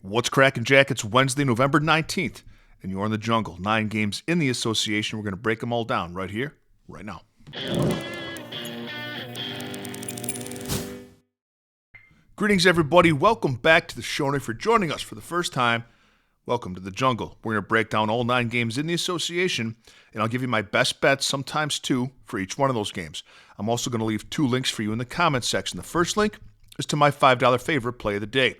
What's cracking, Jack? It's Wednesday, November 19th, and you're in the jungle. 9 games in the association. We're going to break them all down right here, right now. Greetings, everybody. Welcome back to the show. And if you're joining us for the first time, welcome to the jungle. We're going to break down all 9 games in the association, and I'll give you my best bets, sometimes 2, for each one of those games. I'm also going to leave 2 links for you in the comments section. The first link is to my $5 favorite play of the day.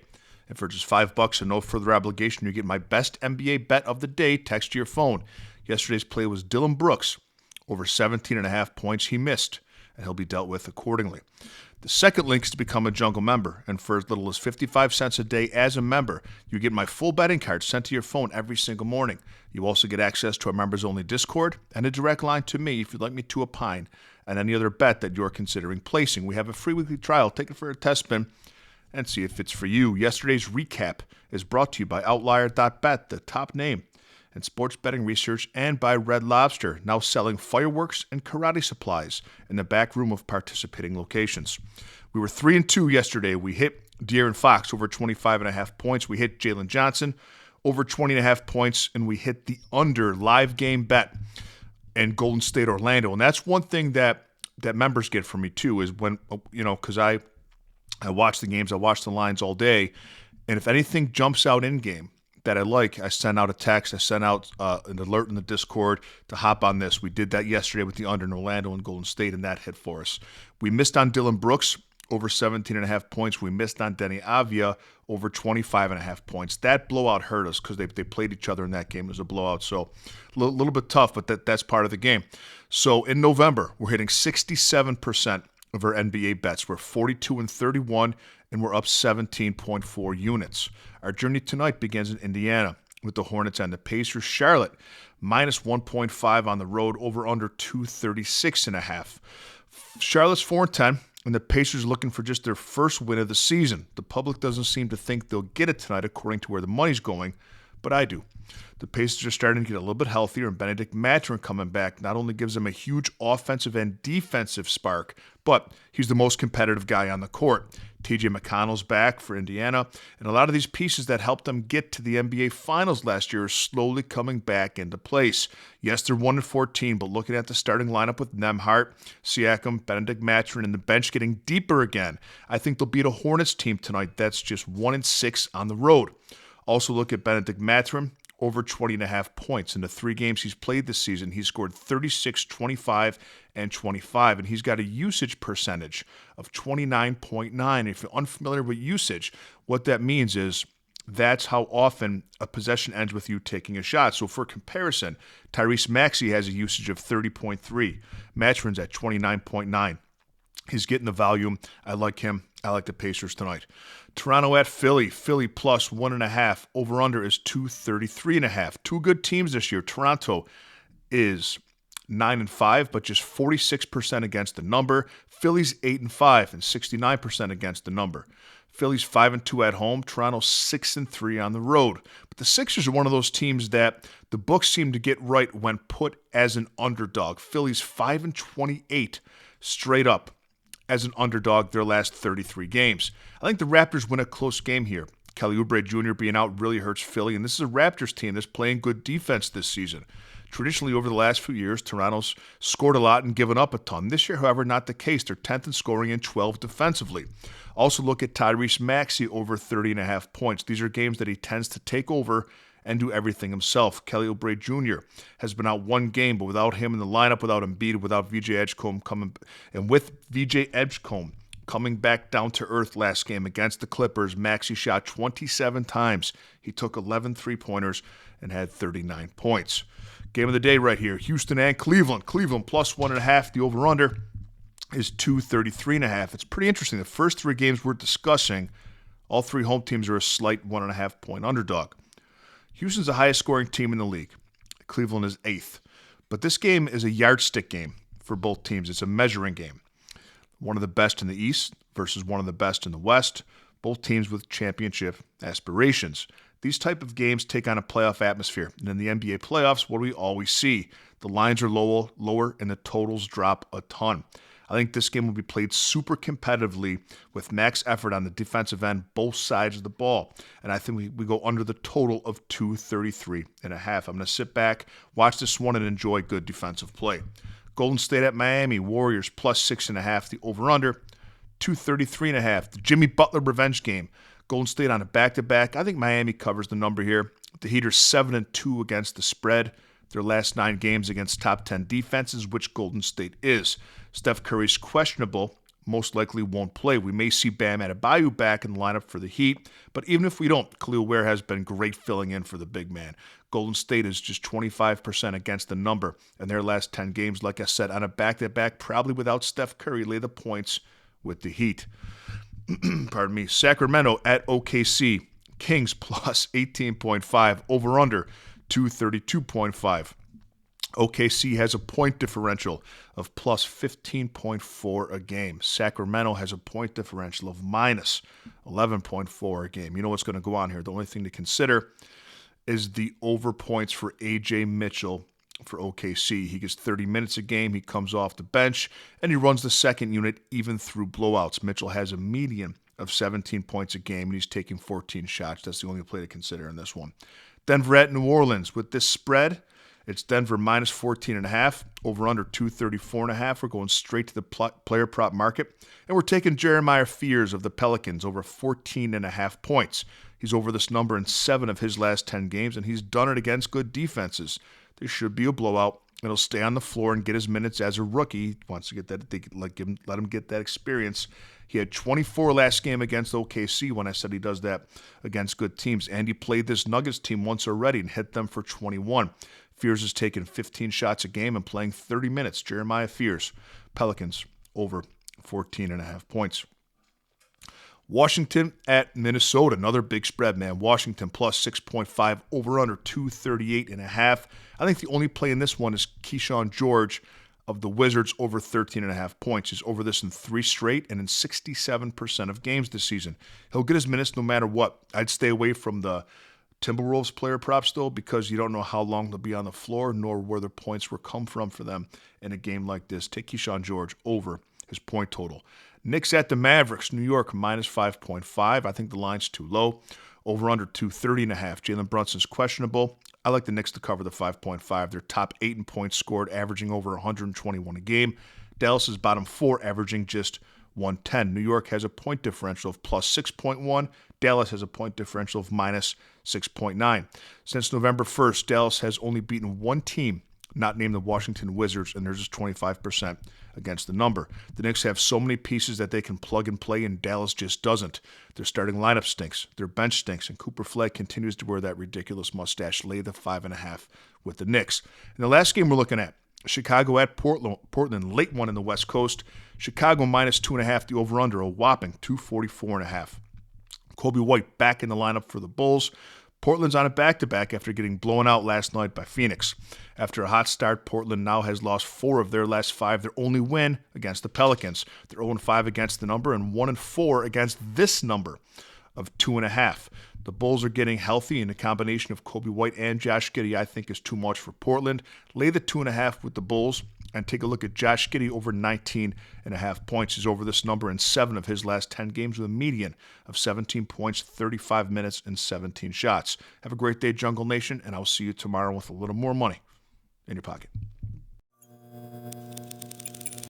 And for just $5 and no further obligation, you get my best NBA bet of the day text to your phone. Yesterday's play was Dillon Brooks, over 17.5 points he missed, and he'll be dealt with accordingly. The second link is to become a Jungle member, and for as little as 55 cents a day as a member, you get my full betting card sent to your phone every single morning. You also get access to our members-only Discord and a direct line to me if you'd like me to opine on any other bet that you're considering placing. We have a free weekly trial. Take it for a test spin and see if it's for you. Yesterday's recap is brought to you by Outlier.bet, the top name in sports betting research, and by Red Lobster, now selling fireworks and karate supplies in the back room of participating locations. We were 3-2 yesterday. We hit De'Aaron Fox over 25.5 points. We hit Jalen Johnson over 20.5 points, and we hit the under live game bet in Golden State, Orlando. And that's one thing that members get from me too, is when, because I watch the games, I watch the lines all day, and if anything jumps out in game that I like, I send out a text, I send out an alert in the Discord to hop on this. We did that yesterday with the under in Orlando and Golden State, and that hit for us. We missed on Dillon Brooks, over 17.5 points. We missed on Denny Avia, over 25.5 points. That blowout hurt us because they played each other in that game. It was a blowout, so a little bit tough, but that's part of the game. So in November, we're hitting 67% of our NBA bets. We're 42-31, and we're up 17.4 units. Our journey tonight begins in Indiana with the Hornets and the Pacers. Charlotte, minus 1.5 on the road, over under 236.5. Charlotte's 4-10, and the Pacers looking for just their first win of the season. The public doesn't seem to think they'll get it tonight according to where the money's going, but I do. The Pacers are starting to get a little bit healthier, and Benedict Mathurin coming back not only gives them a huge offensive and defensive spark, but he's the most competitive guy on the court. TJ McConnell's back for Indiana, and a lot of these pieces that helped them get to the NBA Finals last year are slowly coming back into place. Yes, they're 1-14, but looking at the starting lineup with Nembhard, Siakam, Benedict Mathurin, and the bench getting deeper again, I think they'll beat a Hornets team tonight that's just 1-6 on the road. Also look at Benedict Mathurin, over 20.5 points. In the 3 games he's played this season, he's scored 36, 25, and 25, and he's got a usage percentage of 29.9. If you're unfamiliar with usage, what that means is that's how often a possession ends with you taking a shot. So for comparison, Tyrese Maxey has a usage of 30.3. Mathurin's at 29.9. He's getting the volume. I like him. I like the Pacers tonight. Toronto at Philly. Philly plus 1.5. Over-under is 233.5. 2 good teams this year. Toronto is 9-5, but just 46% against the number. Philly's 8-5 and 69% against the number. Philly's 5-2 at home. Toronto's 6-3 on the road. But the Sixers are one of those teams that the books seem to get right when put as an underdog. Philly's 5-28 straight up as an underdog their last 33 games. I think the Raptors win a close game here. Kelly Oubre Jr. being out really hurts Philly, and this is a Raptors team that's playing good defense this season. Traditionally, over the last few years, Toronto's scored a lot and given up a ton. This year, however, not the case. They're 10th in scoring and 12th defensively. Also look at Tyrese Maxey, over 30.5 points. These are games that he tends to take over and do everything himself. Kelly Oubre Jr. has been out 1 game, but without him in the lineup, without Embiid, without VJ Edgecombe coming, and with VJ Edgecombe coming back down to earth last game against the Clippers, Maxey shot 27 times. He took 11 3-pointers and had 39 points. Game of the day right here, Houston and Cleveland. Cleveland plus 1.5. The over-under is 233.5. It's pretty interesting. The first 3 games we're discussing, all 3 home teams are a slight 1.5-point underdog. Houston's the highest scoring team in the league. Cleveland is 8th. But this game is a yardstick game for both teams. It's a measuring game. One of the best in the East versus one of the best in the West. Both teams with championship aspirations. These type of games take on a playoff atmosphere. And in the NBA playoffs, what do we always see? The lines are lower and the totals drop a ton. I think this game will be played super competitively with max effort on the defensive end, both sides of the ball. And I think we go under the total of 233.5. I'm going to sit back, watch this one, and enjoy good defensive play. Golden State at Miami, Warriors plus 6.5. The over-under, 233.5. The Jimmy Butler revenge game. Golden State on a back-to-back. I think Miami covers the number here. The Heat are 7-2 against the spread. Their last 9 games against top 10 defenses, which Golden State is. Steph Curry's questionable, most likely won't play. We may see Bam Adebayo back in the lineup for the Heat, but even if we don't, Khalil Ware has been great filling in for the big man. Golden State is just 25% against the number in their last 10 games. Like I said, on a back-to-back, probably without Steph Curry, lay the points with the Heat. Pardon me. Sacramento at OKC. Kings plus 18.5. Over-under 232.5. OKC has a point differential of plus 15.4 a game. Sacramento has a point differential of minus 11.4 a game. You know what's going to go on here. The only thing to consider is the over points for A.J. Mitchell for OKC. He gets 30 minutes a game. He comes off the bench, and he runs the second unit even through blowouts. Mitchell has a median of 17 points a game, and he's taking 14 shots. That's the only play to consider in this one. Denver at New Orleans. With this spread, it's Denver minus 14.5, over under 234.5. We're going straight to the player prop market, and we're taking Jeremiah Fears of the Pelicans over 14.5 points. He's over this number in 7 of his last 10 games, and he's done it against good defenses. There should be a blowout. He'll stay on the floor and get his minutes as a rookie. He wants to get that. Let him get that experience. He had 24 last game against OKC when I said he does that against good teams. And he played this Nuggets team once already and hit them for 21. Fears is taking 15 shots a game and playing 30 minutes. Jeremiah Fears, Pelicans over 14.5 points. Washington at Minnesota, another big spread, man. Washington plus 6.5, over under 238.5. I think the only play in this one is Keyshawn George of the Wizards over 13.5 points. He's over this in 3 straight and in 67% of games this season. He'll get his minutes no matter what. I'd stay away from the Timberwolves player props, though, because you don't know how long they'll be on the floor, nor where their points will come from for them in a game like this. Take Keyshawn George over his point total. Knicks at the Mavericks, New York minus 5.5. I think the line's too low. Over under 230.5. Jalen Brunson's questionable. I like the Knicks to cover the 5.5. They're top 8 in points scored, averaging over 121 a game. Dallas is bottom 4, averaging just 110. New York has a point differential of plus 6.1. Dallas has a point differential of minus 6.9. Since November 1st, Dallas has only beaten one team not named the Washington Wizards, and they're just 25% against the number. The Knicks have so many pieces that they can plug and play, and Dallas just doesn't. Their starting lineup stinks. Their bench stinks, and Cooper Flag continues to wear that ridiculous mustache. Lay the 5.5 with the Knicks. In the last game we're looking at, Chicago at Portland, late one in the West Coast. Chicago minus 2.5, the over-under, a whopping 244.5. Kobe White back in the lineup for the Bulls. Portland's on a back-to-back after getting blown out last night by Phoenix. After a hot start, Portland now has lost 4 of their last 5. Their only win against the Pelicans. They're 0-5 against the number and 1-4 against this number of 2.5. The Bulls are getting healthy, and a combination of Kobe White and Josh Giddey I think is too much for Portland. Lay the 2.5 with the Bulls and take a look at Josh Giddey over 19.5 points. He's over this number in 7 of his last 10 games with a median of 17 points, 35 minutes, and 17 shots. Have a great day, Jungle Nation, and I'll see you tomorrow with a little more money in your pocket.